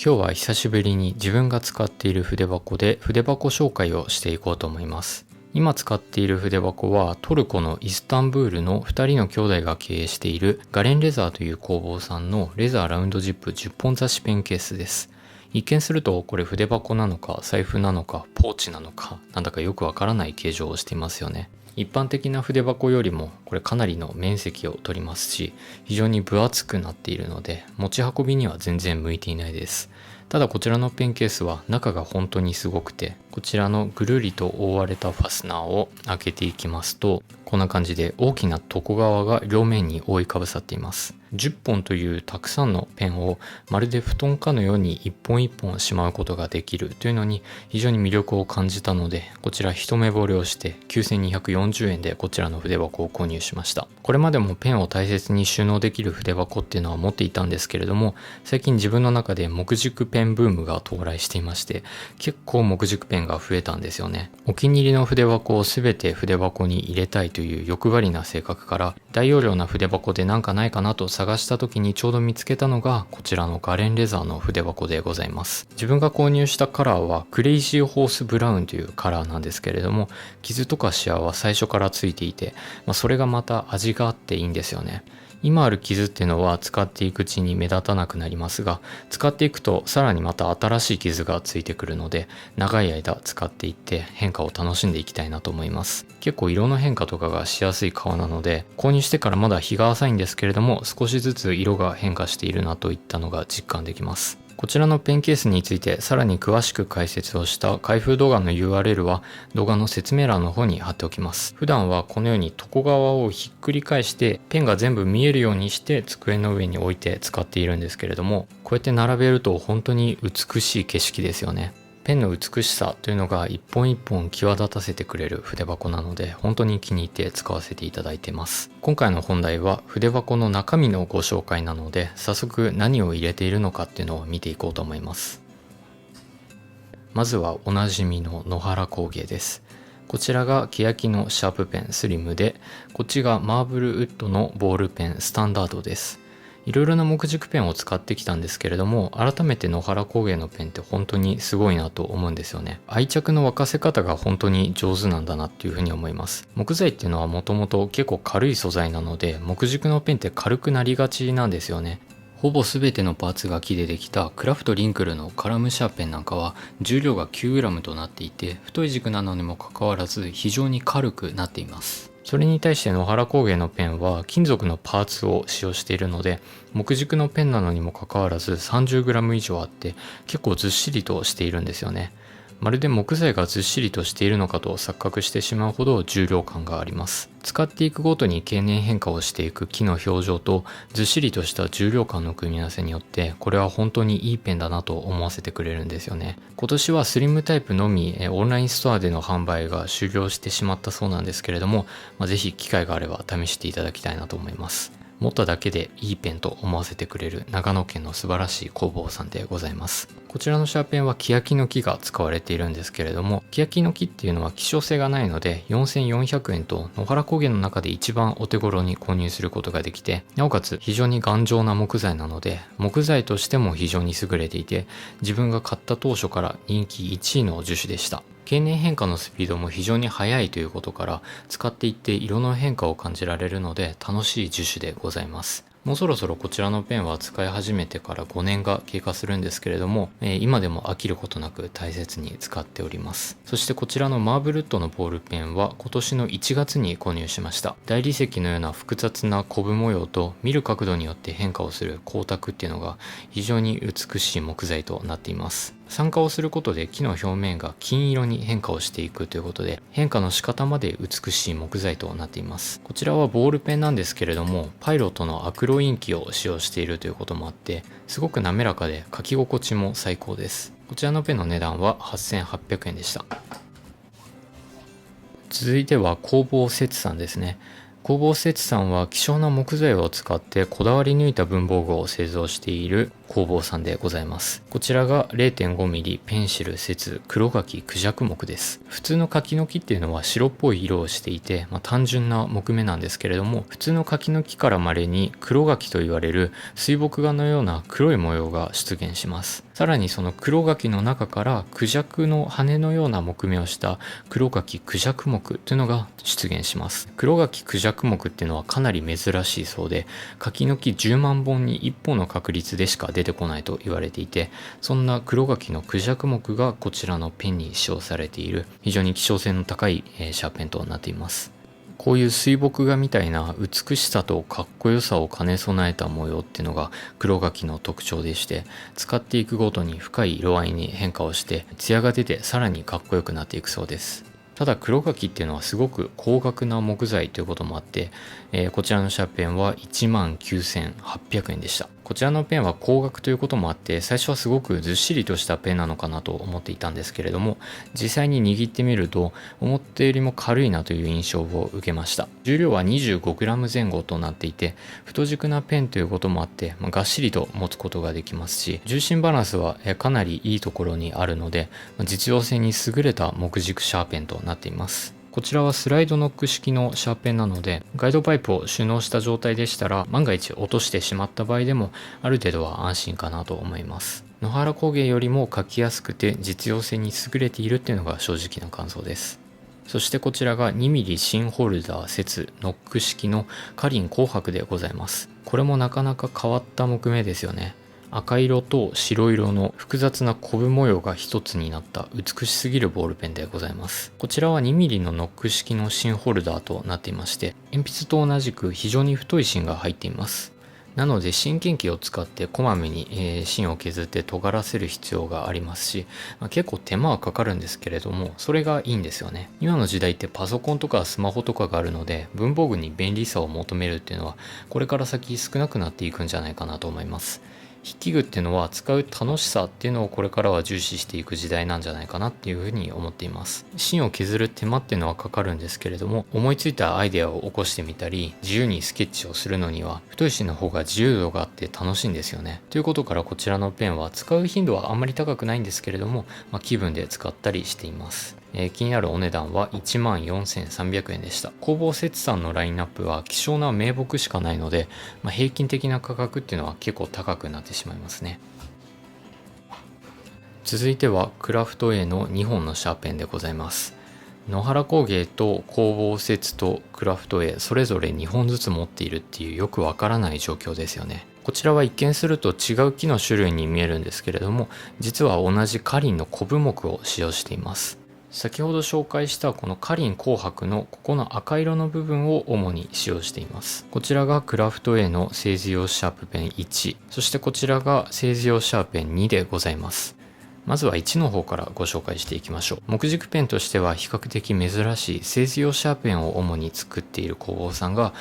今日は久しぶりに自分が使っている筆箱で筆箱紹介をしていこうと思います。今使っている筆箱はトルコのイスタンブールの2人の兄弟が経営しているガレンレザーという工房さんのレザーラウンドジップ10本差しペンケースです。一見するとこれ筆箱なのか財布なのかポーチなのかなんだかよくわからない形状をしていますよね。一般的な筆箱よりもこれかなりの面積を取りますし、非常に分厚くなっているので持ち運びには全然向いていないです。ただこちらのペンケースは中が本当にすごくて、こちらのぐるりと覆われたファスナーを開けていきますと、こんな感じで大きな床側が両面に覆いかぶさっています。10本というたくさんのペンをまるで布団かのように一本一本しまうことができるというのに非常に魅力を感じたので、こちら一目惚れをして9240円でこちらの筆箱を購入しました。これまでもペンを大切に収納できる筆箱っていうのは持っていたんですけれども、最近自分の中で木軸ペンブームが到来していまして、結構木軸ペンが増えたんですよね。お気に入りの筆箱を全て筆箱に入れたいという欲張りな性格から、大容量な筆箱でなんかないかなと探した時にちょうど見つけたのがこちらのガレンレザーの筆箱でございます。自分が購入したカラーはクレイジーホースブラウンというカラーなんですけれども、傷とかシワは最初からついていて、それがまた味があっていいんですよね。今ある傷っていうのは使っていくうちに目立たなくなりますが、使っていくとさらにまた新しい傷がついてくるので、長い間使っていって変化を楽しんでいきたいなと思います。結構色の変化とかがしやすい革なので、購入してからまだ日が浅いんですけれども、少しずつ色が変化しているなといったのが実感できます。こちらのペンケースについてさらに詳しく解説をした開封動画の URL は動画の説明欄の方に貼っておきます。普段はこのように床側をひっくり返してペンが全部見えるようにして机の上に置いて使っているんですけれども、こうやって並べると本当に美しい景色ですよね。ペンの美しさというのが一本一本際立たせてくれる筆箱なので、本当に気に入って使わせていただいています。今回の本題は筆箱の中身のご紹介なので、早速何を入れているのかっていうのを見ていこうと思います。まずはおなじみの野原工芸です。こちらが欅のシャープペンスリムで、こっちがマーブルウッドのボールペンスタンダードです。いろいろな木軸ペンを使ってきたんですけれども、改めて野原工芸のペンって本当にすごいなと思うんですよね。愛着の沸かせ方が本当に上手なんだなっていうふうに思います。木材っていうのはもともと結構軽い素材なので、木軸のペンって軽くなりがちなんですよね。ほぼ全てのパーツが木でできたクラフトリンクルのカラムシャーペンなんかは重量が 9g となっていて、太い軸なのにもかかわらず非常に軽くなっています。それに対して野原工芸のペンは金属のパーツを使用しているので、木軸のペンなのにもかかわらず 30g 以上あって結構ずっしりとしているんですよね。まるで木材がずっしりとしているのかと錯覚してしまうほど重量感があります。使っていくごとに経年変化をしていく木の表情とずっしりとした重量感の組み合わせによって、これは本当にいいペンだなと思わせてくれるんですよね。今年はスリムタイプのみオンラインストアでの販売が終了してしまったそうなんですけれども、ぜひ機会があれば試していただきたいなと思います。持っただけでいいペンと思わせてくれる長野県の素晴らしい工房さんでございます。こちらのシャーペンは欅の木が使われているんですけれども、欅の木っていうのは希少性がないので4400円と野原工芸の中で一番お手頃に購入することができて、なおかつ非常に頑丈な木材なので木材としても非常に優れていて、自分が買った当初から人気1位の樹種でした。経年変化のスピードも非常に速いということから、使っていって色の変化を感じられるので楽しい樹種でございます。もうそろそろこちらのペンは使い始めてから5年が経過するんですけれども、今でも飽きることなく大切に使っております。そしてこちらのマーブルッドのボールペンは今年の1月に購入しました。大理石のような複雑なコブ模様と見る角度によって変化をする光沢っていうのが非常に美しい木材となっています。酸化をすることで木の表面が金色に変化をしていくということで、変化の仕方まで美しい木材となっています。こちらはボールペンなんですけれども、パイロットのアクロインキを使用しているということもあって、すごく滑らかで書き心地も最高です。こちらのペンの値段は8800円でした。続いては工房節さんですね。工房節さんは希少な木材を使ってこだわり抜いた文房具を製造している工房さんでございます。こちらが 0.5mm ペンシル節黒柿クジャク木です。普通の柿の木っていうのは白っぽい色をしていて、単純な木目なんですけれども、普通の柿の木から稀に黒柿と言われる水墨画のような黒い模様が出現します。さらにその黒柿の中からクジャクの羽のような木目をした黒柿クジャク木というのが出現します。黒柿クジャク木っていうのはかなり珍しいそうで、柿の木10万本に1本の確率でしか出てこないと言われていて、そんな黒柿のクジャク木がこちらのペンに使用されている非常に希少性の高いシャーペンとなっています。こういう水墨画みたいな美しさとかっこよさを兼ね備えた模様っていうのが黒柿の特徴でして、使っていくごとに深い色合いに変化をして艶が出てさらにかっこよくなっていくそうです。ただ黒柿っていうのはすごく高額な木材ということもあって、こちらのシャーペンは 19,800 円でした。こちらのペンは高額ということもあって最初はすごくずっしりとしたペンなのかなと思っていたんですけれども、実際に握ってみると思ったよりも軽いなという印象を受けました。重量は 25g 前後となっていて、太軸なペンということもあってがっしりと持つことができますし、重心バランスはかなりいいところにあるので実用性に優れた木軸シャーペンとなっています。こちらはスライドノック式のシャーペンなので、ガイドパイプを収納した状態でしたら万が一落としてしまった場合でもある程度は安心かなと思います。野原工芸よりも書きやすくて実用性に優れているっていうのが正直な感想です。そしてこちらが 2mm 新ホルダー節ノック式のカリン紅白でございます。これもなかなか変わった木目ですよね。赤色と白色の複雑なコブ模様が一つになった美しすぎるボールペンでございます。こちらは 2mm のノック式の芯ホルダーとなっていまして、鉛筆と同じく非常に太い芯が入っています。なので芯研機を使ってこまめに芯を削って尖らせる必要がありますし、結構手間はかかるんですけれども、それがいいんですよね。今の時代ってパソコンとかスマホとかがあるので、文房具に便利さを求めるっていうのはこれから先少なくなっていくんじゃないかなと思います。筆記具っていうのは使う楽しさっていうのをこれからは重視していく時代なんじゃないかなっていうふうに思っています。芯を削る手間っていうのはかかるんですけれども、思いついたアイデアを起こしてみたり自由にスケッチをするのには太い芯の方が自由度があって楽しいんですよね。ということからこちらのペンは使う頻度はあんまり高くないんですけれども、気分で使ったりしています。気になるお値段は 14,300 円でした。工房節さんのラインナップは希少な名木しかないので、平均的な価格っていうのは結構高くなってしまいますね。続いてはクラフト A の2本のシャーペンでございます。野原工芸と工房節とクラフト A それぞれ2本ずつ持っているっていうよくわからない状況ですよね。こちらは一見すると違う木の種類に見えるんですけれども、実は同じカリンのコブ木を使用しています。先ほど紹介したこのカリン紅白のここの赤色の部分を主に使用しています。こちらがクラフト A の製図用シャープペン1、そしてこちらが製図用シャーペン2でございます。まずは1の方からご紹介していきましょう。木軸ペンとしては比較的珍しい製図用シャーペンを主に作っている工房さんが、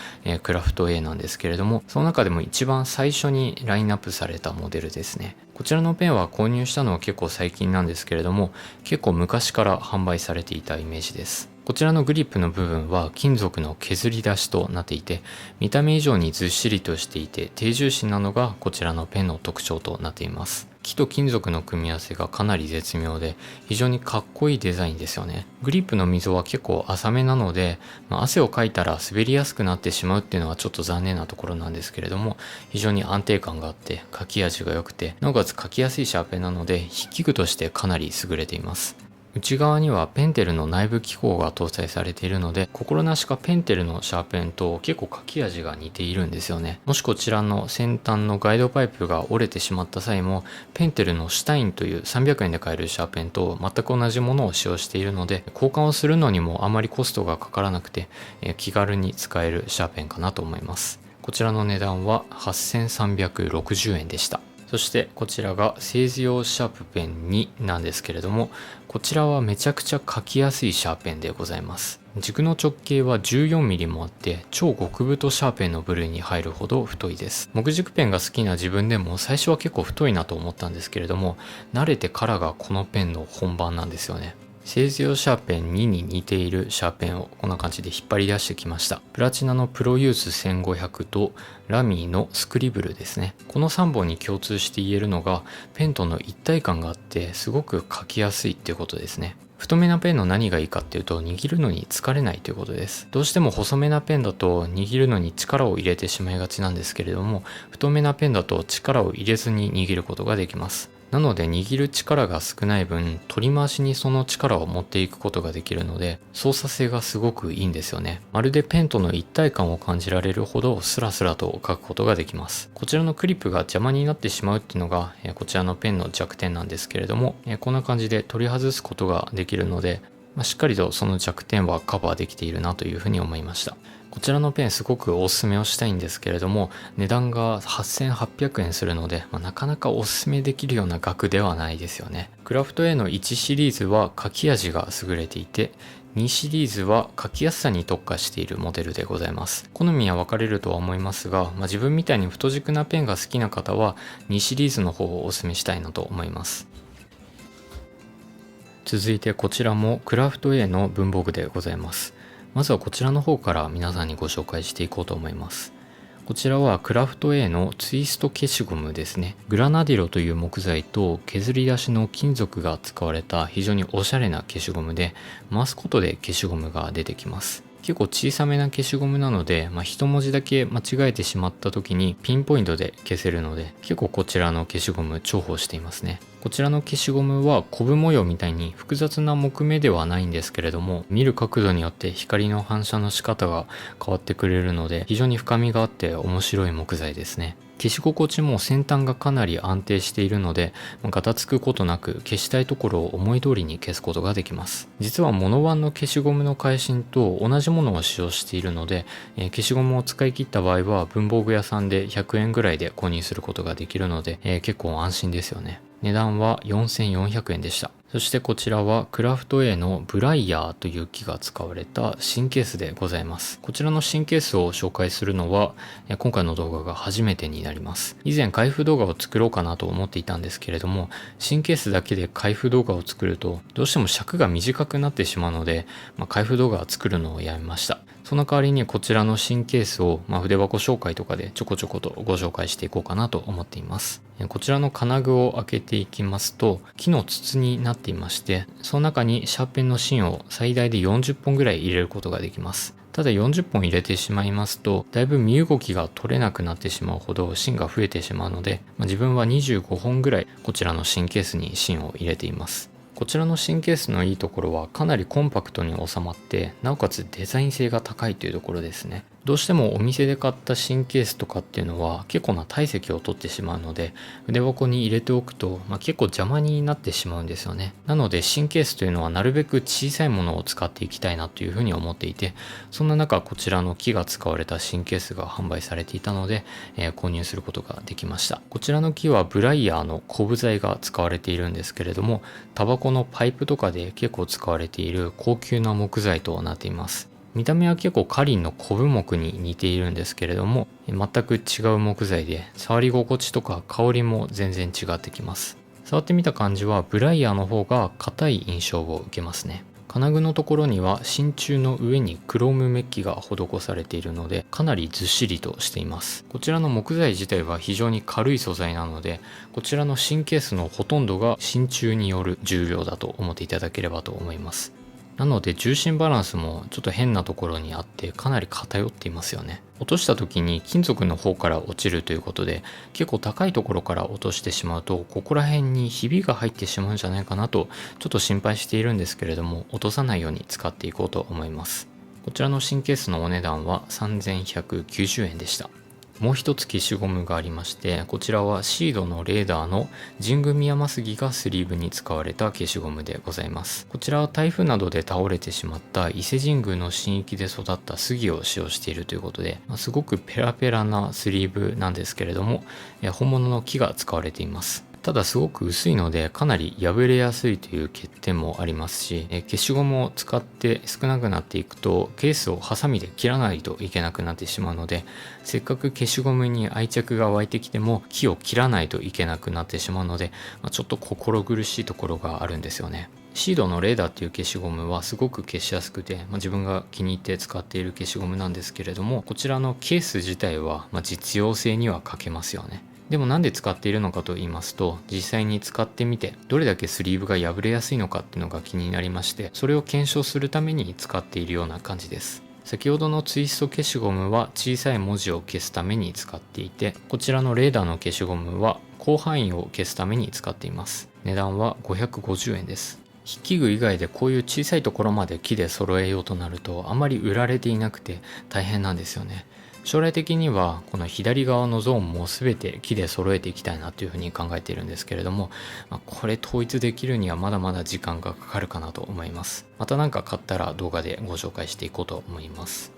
クラフト A なんですけれども、その中でも一番最初にラインナップされたモデルですね。こちらのペンは購入したのは結構最近なんですけれども、結構昔から販売されていたイメージです。こちらのグリップの部分は金属の削り出しとなっていて、見た目以上にずっしりとしていて低重心なのがこちらのペンの特徴となっています。木と金属の組み合わせがかなり絶妙で非常にかっこいいデザインですよね。グリップの溝は結構浅めなので、汗をかいたら滑りやすくなってしまうっていうのはちょっと残念なところなんですけれども、非常に安定感があって書き味が良くて、なおかつ書きやすいシャーペンなので筆記具としてかなり優れています。内側にはペンテルの内部機構が搭載されているので、心なしかペンテルのシャーペンと結構書き味が似ているんですよね。もしこちらの先端のガイドパイプが折れてしまった際も、ペンテルのシュタインという300円で買えるシャーペンと全く同じものを使用しているので、交換をするのにもあまりコストがかからなくて、気軽に使えるシャーペンかなと思います。こちらの値段は 8,360 円でした。そしてこちらが製図用シャープペン2なんですけれども、こちらはめちゃくちゃ書きやすいシャーペンでございます。軸の直径は 14mm もあって超極太シャーペンの部類に入るほど太いです。木軸ペンが好きな自分でも最初は結構太いなと思ったんですけれども、慣れてからがこのペンの本番なんですよね。製図用シャーペン2に似ているシャーペンをこんな感じで引っ張り出してきました。プラチナのプロユース1500とラミーのスクリブルですね。この3本に共通して言えるのがペンとの一体感があってすごく書きやすいっていうことですね。太めなペンの何がいいかっていうと握るのに疲れないということです。どうしても細めなペンだと握るのに力を入れてしまいがちなんですけれども、太めなペンだと力を入れずに握ることができます。なので握る力が少ない分、取り回しにその力を持っていくことができるので、操作性がすごくいいんですよね。まるでペンとの一体感を感じられるほどスラスラと書くことができます。こちらのクリップが邪魔になってしまうっていうのが、こちらのペンの弱点なんですけれども、こんな感じで取り外すことができるので、しっかりとその弱点はカバーできているなというふうに思いました。こちらのペンすごくおすすめをしたいんですけれども、値段が8800円するので、なかなかおすすめできるような額ではないですよね。クラフト A の1シリーズは書き味が優れていて、2シリーズは書きやすさに特化しているモデルでございます。好みは分かれるとは思いますが、自分みたいに太軸なペンが好きな方は2シリーズの方をおすすめしたいなと思います。続いてこちらもクラフト A の文房具でございます。まずはこちらの方から皆さんにご紹介していこうと思います。こちらはクラフト A のツイスト消しゴムですね。グラナディロという木材と削り出しの金属が使われた非常におしゃれな消しゴムで、回すことで消しゴムが出てきます。結構小さめな消しゴムなので、一文字だけ間違えてしまった時にピンポイントで消せるので、結構こちらの消しゴム重宝していますね。こちらの消しゴムはコブ模様みたいに複雑な木目ではないんですけれども、見る角度によって光の反射の仕方が変わってくれるので、非常に深みがあって面白い木材ですね。消し心地も先端がかなり安定しているので、ガタつくことなく消したいところを思い通りに消すことができます。実はモノワンの消しゴムの返しと同じものを使用しているので、消しゴムを使い切った場合は文房具屋さんで100円ぐらいで購入することができるので、結構安心ですよね。値段は4400円でした。そしてこちらはクラフト A のブライヤーという木が使われた新ケースでございます。こちらの新ケースを紹介するのは今回の動画が初めてになります。以前開封動画を作ろうかなと思っていたんですけれども、新ケースだけで開封動画を作るとどうしても尺が短くなってしまうので、開封動画を作るのをやめました。その代わりにこちらの新ケースを筆箱紹介とかでちょこちょことご紹介していこうかなと思っています。こちらの金具を開けていきますと、木の筒になっていまして、その中にシャーペンの芯を最大で40本ぐらい入れることができます。ただ40本入れてしまいますと、だいぶ身動きが取れなくなってしまうほど芯が増えてしまうので、自分は25本ぐらいこちらの新ケースに芯を入れています。こちらの新ケースのいいところはかなりコンパクトに収まって、なおかつデザイン性が高いというところですね。どうしてもお店で買った新ケースとかっていうのは結構な体積を取ってしまうので、筆箱に入れておくと、結構邪魔になってしまうんですよね。なので新ケースというのはなるべく小さいものを使っていきたいなというふうに思っていて、そんな中こちらの木が使われた新ケースが販売されていたので、購入することができました。こちらの木はブライヤーのコブ材が使われているんですけれども、タバコのパイプとかで結構使われている高級な木材となっています。見た目は結構カリンのコブ木に似ているんですけれども、全く違う木材で触り心地とか香りも全然違ってきます。触ってみた感じはブライヤーの方が硬い印象を受けますね。金具のところには真鍮の上にクロームメッキが施されているので、かなりずっしりとしています。こちらの木材自体は非常に軽い素材なので、こちらの新ケースのほとんどが真鍮による重量だと思っていただければと思います。なので重心バランスもちょっと変なところにあってかなり偏っていますよね。落とした時に金属の方から落ちるということで、結構高いところから落としてしまうとここら辺にひびが入ってしまうんじゃないかなとちょっと心配しているんですけれども、落とさないように使っていこうと思います。こちらの新ケースのお値段は3190円でした。もう一つ消しゴムがありまして、こちらはシードのレーダーの神宮山杉がスリーブに使われた消しゴムでございます。こちらは台風などで倒れてしまった伊勢神宮の神域で育った杉を使用しているということで、すごくペラペラなスリーブなんですけれども、本物の木が使われています。ただすごく薄いのでかなり破れやすいという欠点もありますし、消しゴムを使って少なくなっていくとケースをハサミで切らないといけなくなってしまうので、せっかく消しゴムに愛着が湧いてきても木を切らないといけなくなってしまうので、ちょっと心苦しいところがあるんですよね。シードのレーダーっていう消しゴムはすごく消しやすくて、自分が気に入って使っている消しゴムなんですけれども、こちらのケース自体は実用性には欠けますよね。でもなんで使っているのかと言いますと、実際に使ってみてどれだけスリーブが破れやすいのかっていうのが気になりまして、それを検証するために使っているような感じです。先ほどのツイスト消しゴムは小さい文字を消すために使っていて、こちらのレーダーの消しゴムは広範囲を消すために使っています。値段は550円です。筆記具以外でこういう小さいところまで木で揃えようとなるとあまり売られていなくて大変なんですよね。将来的にはこの左側のゾーンも全て木で揃えていきたいなというふうに考えているんですけれども、これ統一できるにはまだまだ時間がかかるかなと思います。また何か買ったら動画でご紹介していこうと思います。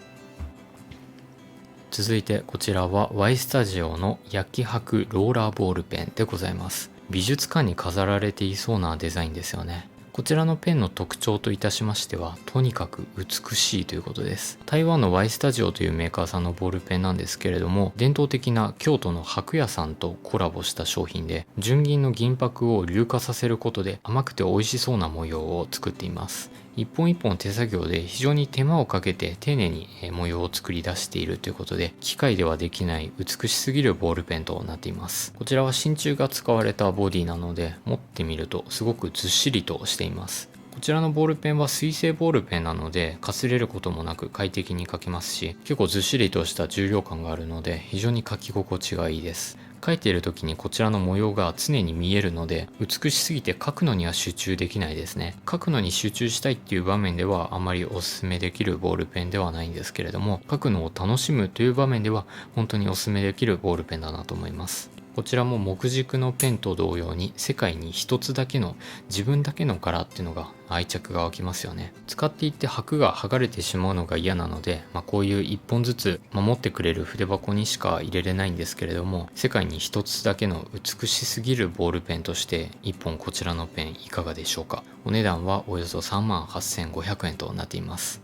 続いてこちらは Y スタジオの焼き箔ローラーボールペンでございます。美術館に飾られていそうなデザインですよね。こちらのペンの特徴といたしましては、とにかく美しいということです。台湾の Y スタジオというメーカーさんのボールペンなんですけれども、伝統的な京都の箔屋さんとコラボした商品で、純銀の銀箔を硫化させることで甘くて美味しそうな模様を作っています。一本一本手作業で非常に手間をかけて丁寧に模様を作り出しているということで、機械ではできない美しすぎるボールペンとなっています。こちらは真鍮が使われたボディなので、持ってみるとすごくずっしりとしています。こちらのボールペンは水性ボールペンなので、かすれることもなく快適に書けますし、結構ずっしりとした重量感があるので非常に書き心地がいいです。書いている時にこちらの模様が常に見えるので、美しすぎて書くのには集中できないですね。書くのに集中したいっていう場面ではあまりおすすめできるボールペンではないんですけれども、書くのを楽しむという場面では本当におすすめできるボールペンだなと思います。こちらも木軸のペンと同様に世界に一つだけの自分だけの柄っていうのが愛着が湧きますよね。使っていって箔が剥がれてしまうのが嫌なので、こういう一本ずつ守ってくれる筆箱にしか入れれないんですけれども、世界に一つだけの美しすぎるボールペンとして一本こちらのペンいかがでしょうか。お値段はおよそ38,500円となっています。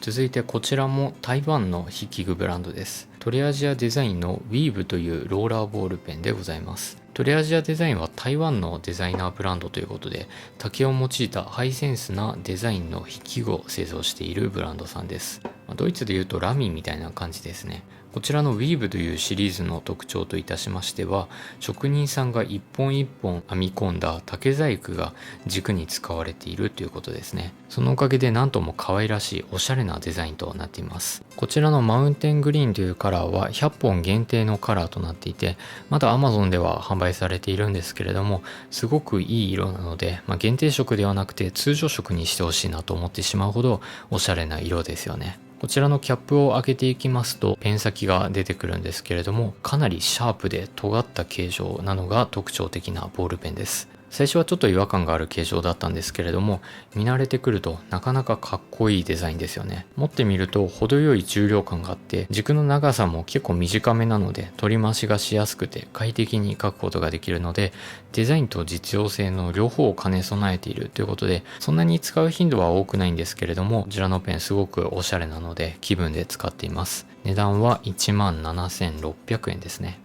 続いてこちらも台湾の筆記具ブランドです。トレアジアデザインの Weave というローラーボールペンでございます。トレアジアデザインは台湾のデザイナーブランドということで、竹を用いたハイセンスなデザインの筆記具を製造しているブランドさんです。ドイツでいうとラミみたいな感じですね。こちらの Weave というシリーズの特徴といたしましては、職人さんが一本一本編み込んだ竹細工が軸に使われているということですね。そのおかげでなんとも可愛らしいおしゃれなデザインとなっています。こちらのマウンテングリーンというカラーは100本限定のカラーとなっていて、まだ Amazon では販売されているんですけれども、すごくいい色なので、限定色ではなくて通常色にしてほしいなと思ってしまうほどおしゃれな色ですよね。こちらのキャップを開けていきますとペン先が出てくるんですけれども、かなりシャープで尖った形状なのが特徴的なボールペンです。最初はちょっと違和感がある形状だったんですけれども、見慣れてくるとなかなかかっこいいデザインですよね。持ってみると程よい重量感があって、軸の長さも結構短めなので取り回しがしやすくて快適に書くことができるので、デザインと実用性の両方を兼ね備えているということで、そんなに使う頻度は多くないんですけれども、こちらのペンすごくおしゃれなので気分で使っています。値段は17,600円ですね。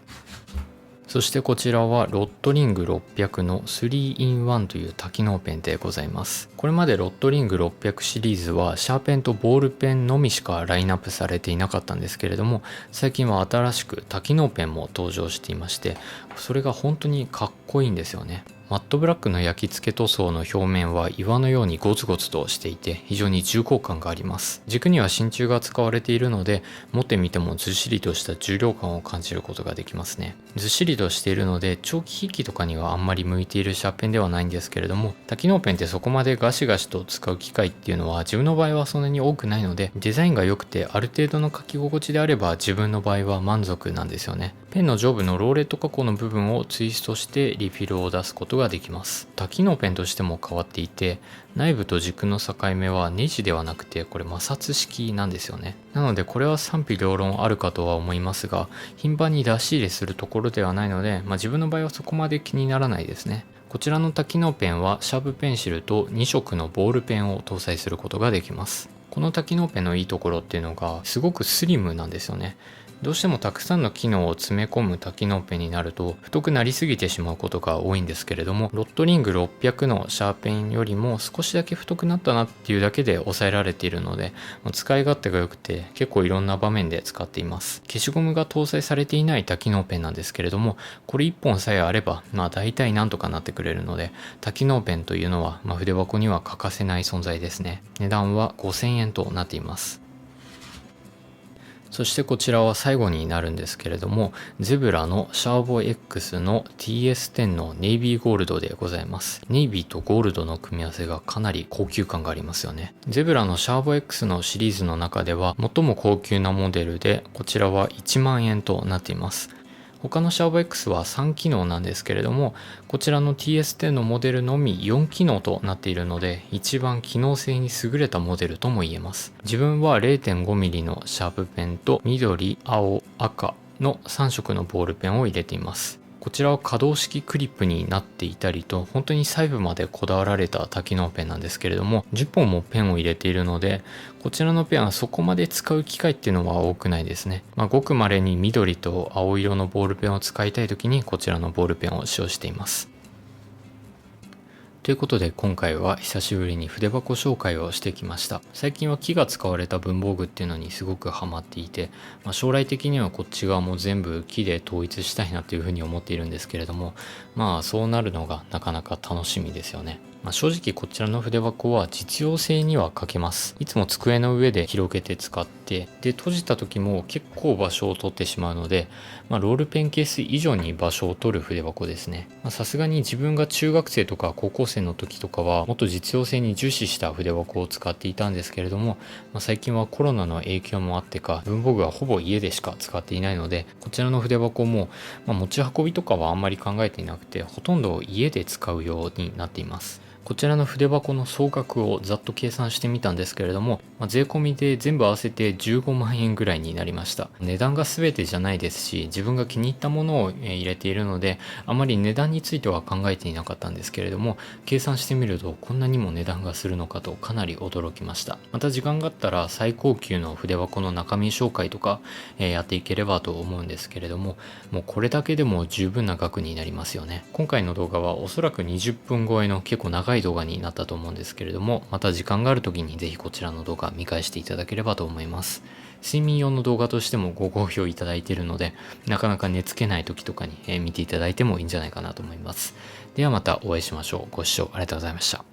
そしてこちらはロットリング600の 3in1 という多機能ペンでございます。これまでロットリング600シリーズはシャーペンとボールペンのみしかラインナップされていなかったんですけれども、最近は新しく多機能ペンも登場していまして、それが本当にかっこいいんですよね。マットブラックの焼き付け塗装の表面は岩のようにゴツゴツとしていて非常に重厚感があります。軸には真鍮が使われているので、持ってみてもずっしりとした重量感を感じることができますね。ずっしりとしているので長期筆記とかにはあんまり向いているシャーペンではないんですけれども、多機能ペンってそこまでガシガシと使う機会っていうのは自分の場合はそんなに多くないので、デザインが良くてある程度の書き心地であれば自分の場合は満足なんですよね。ペンの上部のローレット加工の部分をツイストしてリフィルを出すことができます。多機能ペンとしても変わっていて、内部と軸の境目はネジではなくてこれ摩擦式なんですよね。なのでこれは賛否両論あるかとは思いますが、頻繁に出し入れするところではないので、自分の場合はそこまで気にならないですね。こちらの多機能ペンはシャープペンシルと2色のボールペンを搭載することができます。この多機能ペンのいいところっていうのがすごくスリムなんですよね。どうしてもたくさんの機能を詰め込む多機能ペンになると太くなりすぎてしまうことが多いんですけれども、ロットリング600のシャーペンよりも少しだけ太くなったなっていうだけで抑えられているので、使い勝手が良くて結構いろんな場面で使っています。消しゴムが搭載されていない多機能ペンなんですけれども、これ1本さえあれば大体なんとかなってくれるので、多機能ペンというのは筆箱には欠かせない存在ですね。値段は5000円となっています。そしてこちらは最後になるんですけれども、ゼブラのシャーボ X の TS10 のネイビーゴールドでございます。ネイビーとゴールドの組み合わせがかなり高級感がありますよね。ゼブラのシャーボ X のシリーズの中では最も高級なモデルで、こちらは1万円となっています。他のシャーボ X は3機能なんですけれども、こちらの TS10 のモデルのみ4機能となっているので、一番機能性に優れたモデルとも言えます。自分は 0.5mm のシャープペンと緑、青、赤の3色のボールペンを入れています。こちらは可動式クリップになっていたりと、本当に細部までこだわられた多機能ペンなんですけれども、10本もペンを入れているので、こちらのペンはそこまで使う機会っていうのは多くないですね。ごく稀に緑と青色のボールペンを使いたい時にこちらのボールペンを使用しています。ということで今回は久しぶりに筆箱紹介をしてきました。最近は木が使われた文房具っていうのにすごくハマっていて、将来的にはこっち側も全部木で統一したいなというふうに思っているんですけれども、そうなるのがなかなか楽しみですよね。正直こちらの筆箱は実用性には欠けます。いつも机の上で広げて使って、で閉じた時も結構場所を取ってしまうので、ロールペンケース以上に場所を取る筆箱ですね。さすがに自分が中学生とか高校生の時とかはもっと実用性に重視した筆箱を使っていたんですけれども、最近はコロナの影響もあってか文房具はほぼ家でしか使っていないので、こちらの筆箱も、持ち運びとかはあんまり考えていなくて、ほとんど家で使うようになっています。こちらの筆箱の総額をざっと計算してみたんですけれども、税込みで全部合わせて15万円ぐらいになりました。値段が全てじゃないですし、自分が気に入ったものを入れているので、あまり値段については考えていなかったんですけれども、計算してみるとこんなにも値段がするのかとかなり驚きました。また時間があったら最高級の筆箱の中身紹介とかやっていければと思うんですけれども、もうこれだけでも十分な額になりますよね。今回の動画はおそらく20分超えの結構長い動画になったと思うんですけれども、また時間がある時にぜひこちらの動画見返していただければと思います。睡眠用の動画としてもご好評いただいているので、なかなか寝つけない時とかに見ていただいてもいいんじゃないかなと思います。ではまたお会いしましょう。ご視聴ありがとうございました。